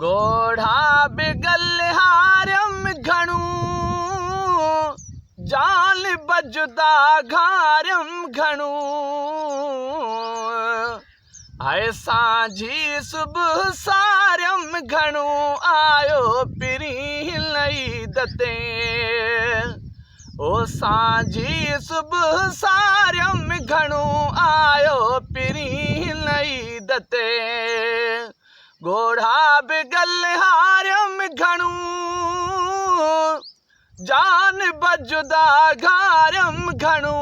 गोढ़ा बिगल हारम घणू जाल बजुदा घारम घणू है सांझी सुबह सारम घणू आयो पिरी लई दते ओ सांझी सुबह सारम घणू आयो पिरी लई दते गोढ़ा बिगल हारम घणू जान बजुदा घारम घणू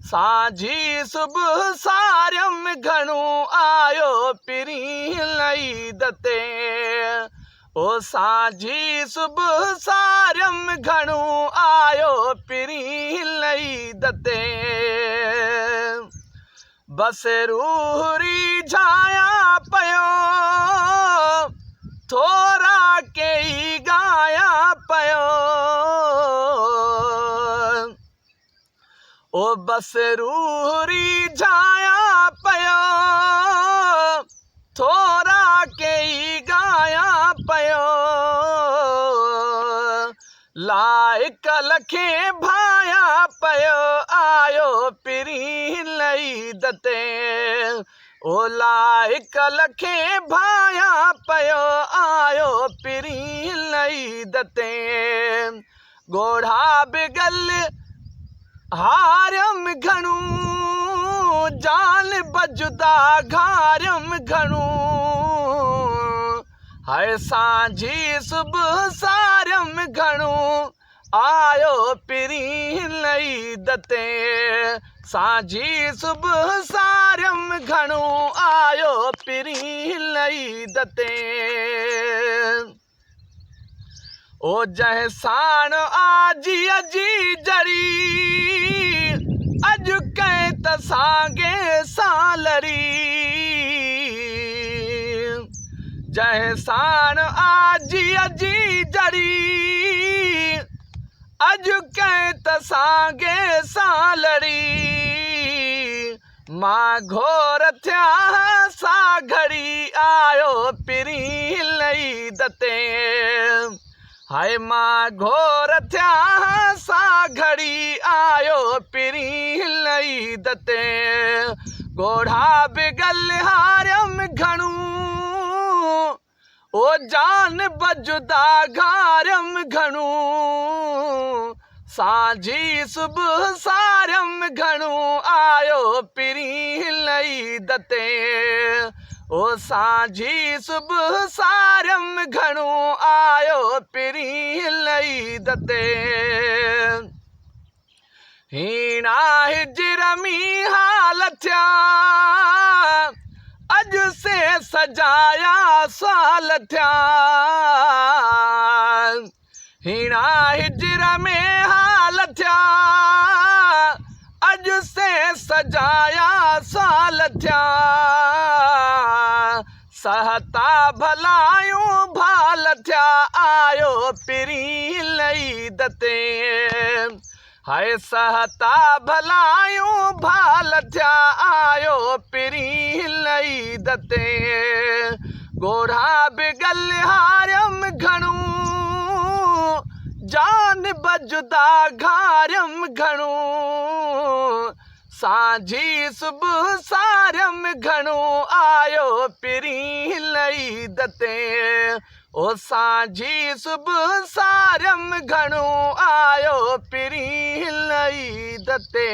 सांझी सुबह सारम घणू आयो पिरी लई दते ओ सांझी सुबह सारम घणू आयो पिरी लई दते बस रूहरी झाया पयो थोरा कई गाया पयो ओ बस रूहरी झाया पयो थोरा कई गाया पयो लाइक लखे भाया पयो आयो पिरी लई दते ओ लाइक लखे भाया पयो आयो पिरी लई दते गोढ़ा बिगल हारम घणू जाल बजुदा घारम घणू है सांझी सुबह सारम घणू आयो पिरी लई दते सांझी सुबह सारम घणू आयो पिरी लई दते ओ जह साण आजी अजी जड़ी अज कै तसांगे सालरी जह साण आजी अजी जड़ी अज कै तसांगे सालरी मां घोर थिया सा घड़ी आयो पिरी लई दते हाय मां घोर थिया सा घड़ी आयो पिरी लई दते गोढ़ा बिगल हारम घणू ओ जान बजुदा घारम घणू सांझी सुबह सारम घणू आयो पिरी लई दते ओ सांझी सुबह सारम घणू आयो पिरी लई दते हीणा हिजर मी हाल थिया अज से सजाया साल थिया हीणा हिजर में हाल थिया अज से सजाया साल थिया सहता भलायूं भाल थिया आयो पिरी लई दते हाय सहता भलायूं भाल थिया आयो पिरी लई दते गोढ़ा बिगल हारम घणू जान बजुदा घारम घणू सांझी सुबह सारम घणू आयो पिरी लई दते ओ सांझी सुबह सारम घणू आयो पिरी लई दते।